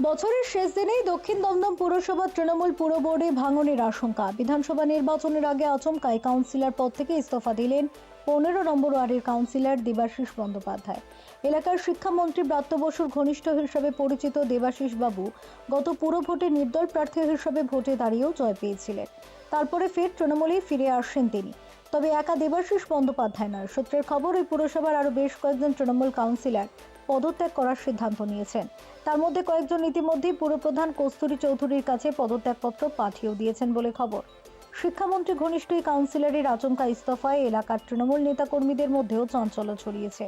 বছরের শেষ দিনেই দক্ষিণ দমদম পুরসভা তৃণমূল পুর বোর্ডে ভাঙনের আশঙ্কা। বিধানসভা নির্বাচনের আগে আচমকাই কাউন্সিলর পদ থেকে ইস্তফা দিলেন 15 নম্বর ওয়ার্ডের কাউন্সিলর দেবাশিস বন্দ্যোপাধ্যায়। এলাকার শিক্ষামন্ত্রী ব্রাত্য বসুর ঘনিষ্ঠ হিসেবে পরিচিত দেবাশিস বাবু গত পুর ভোটে নির্দল প্রার্থী হিসেবে ভোটে দাঁড়িয়েও জয় পেয়েছিলেন। তারপরে ফের তৃণমূলে ফিরে আসেন তিনি। তবে একা দেবাশিস বন্দ্যোপাধ্যায় নয়, সূত্রের খবর এই পুরসভার আরও বেশ কয়েকজন তৃণমূল কাউন্সিলর পদত্যাগ করার সিদ্ধান্ত নিয়েছেন। তার মধ্যে কয়েকজন ইতিমধ্যেই পুরপ্রধান কস্তুরী চৌধুরীর কাছে পদত্যাগপত্র পাঠিয়েও দিয়েছেন বলে খবর। শিক্ষামন্ত্রী ঘনিষ্ঠ এই কাউন্সিলরের আচমকা ইস্তফায় এলাকার তৃণমূল নেতাকর্মীদের মধ্যেও চাঞ্চল্য ছড়িয়েছে।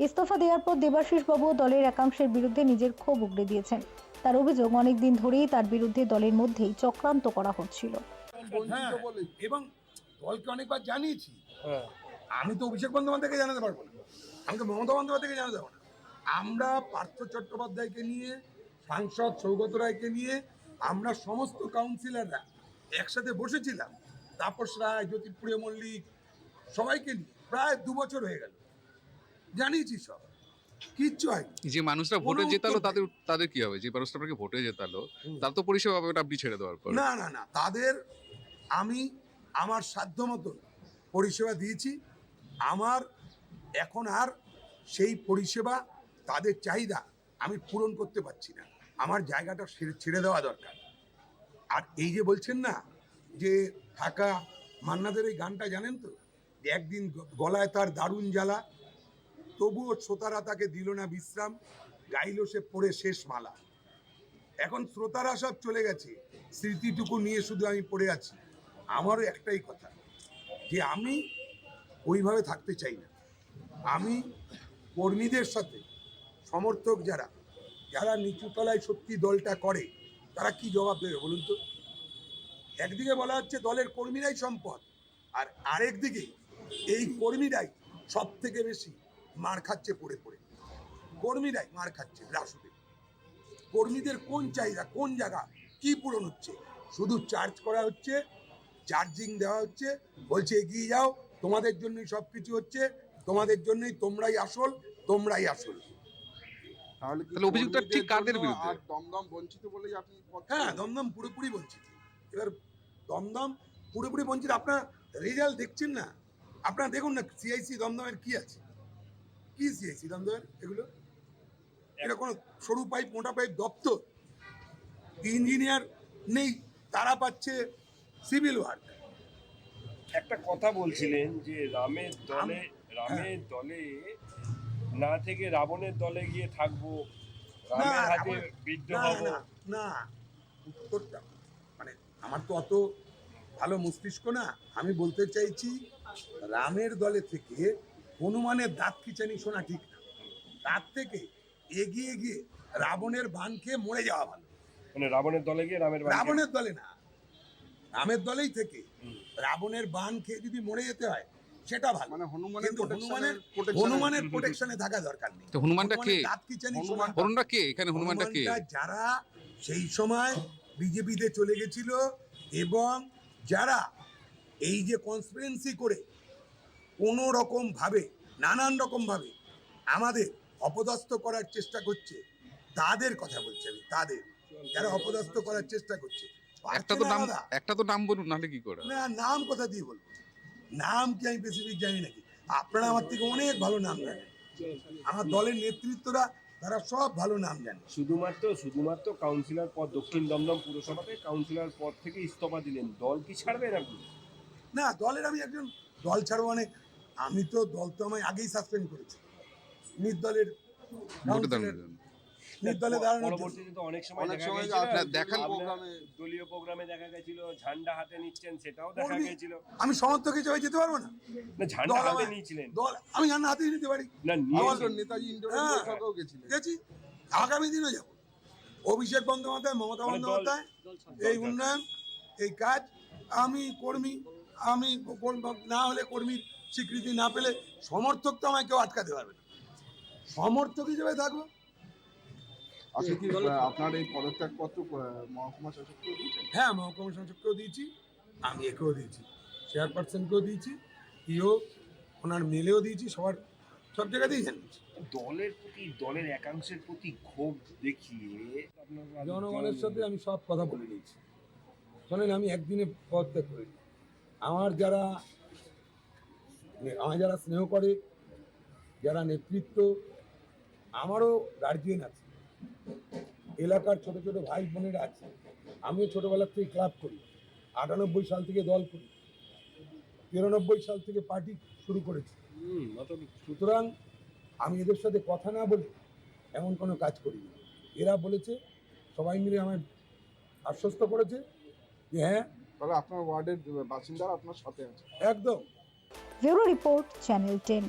ইস্তফা দেওয়ার পর দেবাশিস বাবু দলের একাংশের বিরুদ্ধে নিজের ক্ষোভ উগড়ে দিয়েছেন। তার অভিযোগ, অনেকদিন ধরেই তার বিরুদ্ধে দলের মধ্যেই চক্রান্ত করা হচ্ছিল। এবং দলকে অনেকবার জানিয়েছি। আমি তো অভিষেক বন্দ্যোপাধ্যায়কে জানাতে পারবো না, আমি তো মমতা বন্দ্যোপাধ্যায়কে জানাতে পারবো না। আমরা পার্থ চট্টোপাধ্যায়কে নিয়ে, সাংসদ সৌগত রায়কে নিয়ে, আমরা সমস্ত কাউন্সিলররা একসাথে বসেছিলাম। তাপস রায়, জ্যোতিপ্রিয় মল্লিক, সবাইকে নিয়ে প্রায় 2 বছর হয়ে গেল, জানিয়েছি সব, কিচ্ছু হয়নি। যে মানুষরা ভোটে জেতালো তাদের কি হবে? যে মানুষটা আপনাকে ভোটে জেতালো তার তো পরিষেবা পাবে, আপনি ছেড়ে দেওয়ার পর। না না না, তাদের আমি আমার সাধ্য মতন পরিষেবা দিয়েছি। আমার এখন আর সেই পরিষেবা, তাদের চাহিদা আমি পূরণ করতে পারছি না। আমার জায়গাটা ছেড়ে দেওয়া দরকার। আর এই যে বলছেন না যে ঢাকা মান্নাদের এই গানটা জানেন তো, যে একদিন গলায় তার দারুণ জ্বালা, তবুও শ্রোতারা তাকে দিল না বিশ্রাম, গাইল সে পড়ে শেষ মালা। এখন শ্রোতারা সব চলে গেছে, স্মৃতিটুকু নিয়ে শুধু আমি পড়ে আছি। আমারও একটাই কথা, যে আমি ওইভাবে থাকতে চাই না। আমি কর্মীদের সাথে, সমর্থক যারা যারা নিচুতলায় সত্যি দলটা করে, তারা কি জবাব দেবে বলুন তো? একদিকে বলা হচ্ছে দলের কর্মীরাই সম্পদ, আর আরেকদিকে এই কর্মীরাই সব থেকে বেশি মার খাচ্ছে পড়ে পড়ে। কর্মীরাই মার খাচ্ছে রাসুদে। কর্মীদের কোন চাহিদা, কোন জায়গা, কি পূরণ হচ্ছে? শুধু চার্জ করা হচ্ছে, চার্জিং দেওয়া হচ্ছে, বলছে এগিয়ে যাও, তোমাদের জন্যই সব কিছু হচ্ছে, তোমাদের জন্যই, তোমরাই আসল, তোমরাই আসল। তাহলে অভিযোগটা ঠিক কাদের বিরুদ্ধে? দমদম বঞ্চিত বলেই আপনি? হ্যাঁ, দমদম পুরোপুরি বঞ্চিত। এবার দমদম পুরোপুরি বঞ্চিত। আপনার রেজাল্ট দেখছেন না? আপনারা দেখুন না সিআইসি দমদমের কি আছে, কি সিআইসি দমদমের এগুলো, এটা কোনো সরু পাইপ মোটা পাইপ দপ্তর? ইঞ্জিনিয়ার নেই, তারা পাচ্ছে সিভিল ওয়ার্ক। একটা কথা বলছিলেন যে রামের দলে না থেকে রাবণের দলে গিয়ে থাকবো, রামের হাতে বিদ্ধ হব। না, উত্তরটা মানে আমার তো অত ভালো মস্তিষ্ক না। আমি বলতে চাইছি, রামের দলে থেকে হনুমানের দাঁত খিচানি শোনা ঠিক না। তার থেকে এগিয়ে গিয়ে রাবণের বান খেয়ে মরে যাওয়া ভালো। মানে রাবণের দলে গিয়ে রাবণের দলে না, রামের দলেই থেকে রাবণের বান খেয়ে যদি মরে যেতে হয় সেটা ভালো। মানে হনুমানের প্রোটেকশনে থাকা দরকার নেই। তো হনুমানটা কে? দাঁত খিচানি হনুমানটা কে এখানে? হনুমানটা কে? যারা সেই সময় বিজেপিতে চলে গেছিল এবং যারা এই যে কনস্পিরেন্সি করে কোনো রকম ভাবে, নানান রকম ভাবে আমাদের অপদস্থ করার চেষ্টা করছে, তাদের কথা বলছি আমি। তাদের যারা অপদস্থ করার চেষ্টা করছে, একটা তো নাম বলুন, নাহলে কি করে? না, নাম কোথা দিয়ে বলবো? নাম কি আমি স্পেসিফিক জানি নাকি? আপনারা আমার থেকে অনেক ভালো নাম জানেন। আমার দলের নেতৃত্বরা, তারা সব ভালো নাম জানে। শুধুমাত্র কাউন্সিলর পদ, দক্ষিণ দমদম পুরসভাতে কাউন্সিলর পদ থেকে ইস্তফা দিলেন, দল কি ছাড়বেন আপনি? না, দলের আমি একজন, দল ছাড়বো মানে, আমি তো দল তো আমায় আগেই সাসপেন্ড করেছি নির্দলের নির্দলে দাঁড়ানোর জন্য। পরবর্তীতে তো অনেক সময় দলীয় প্রোগ্রামে দেখা গেছিল ঝান্ডা হাতে নিচ্ছেন, সেটাও দেখা গেছিল। আমি সমর্থক হিসেবে যেতে পারবো না? ঝান্ডা হাতে নিয়েছিলেন? দল আমি ঝান্ডা হাতে নিতে পারি না, নেতাজি গেছি, আগামী দিনও যাবো। অভিষেক বন্দ্যোপাধ্যায়, মমতা বন্দ্যোপাধ্যায়, এই উন্নয়ন, এই কাজ, আমি কর্মী, আমি না হলে কর্মীর স্বীকৃতি না পেলে সমর্থক তো আমায় কেউ আটকাতে পারবে না। সমর্থক হিসেবে থাকবো। আপনার এই পদত্যাগপত্র মহকুমা শাসককেও দিয়েছেন? হ্যাঁ, মহকুমা শাসককেও দিয়েছি, আমি একেও দিয়েছি, চেয়ারপারসনকেও দিয়েছি, ইও ওনার মেলেও দিয়েছি, সবার সব জায়গাতেই জানিয়েছি। দলের প্রতি, দলের একাংশের প্রতি ক্ষোভ দেখিয়ে আপনার জনগণের সাথে আমি সব কথা বলে নিয়েছি। শোনেন, আমি একদিনে পদত্যাগ করিনি। আমার যারা স্নেহ করে, যারা নেতৃত্ব, আমারও গার্জিয়ান আছে, এলাকার ছোট ছোট ভাই বোনেরা আছে। আমিও ছোটবেলার থেকে ক্লাব করি, 98 সাল থেকে দল করি, 93 সাল থেকে পার্টি শুরু করেছি। সুতরাং আমি এদের সাথে কথা না বলে এমন কোনো কাজ করিনি। এরা বলেছে, সবাই মিলে আমায় আশ্বস্ত করেছে যে হ্যাঁ, তাহলে আপনার ওয়ার্ডের বাসিন্দারা আপনার সাথে আছে। একদম। Bureau report, channel 10।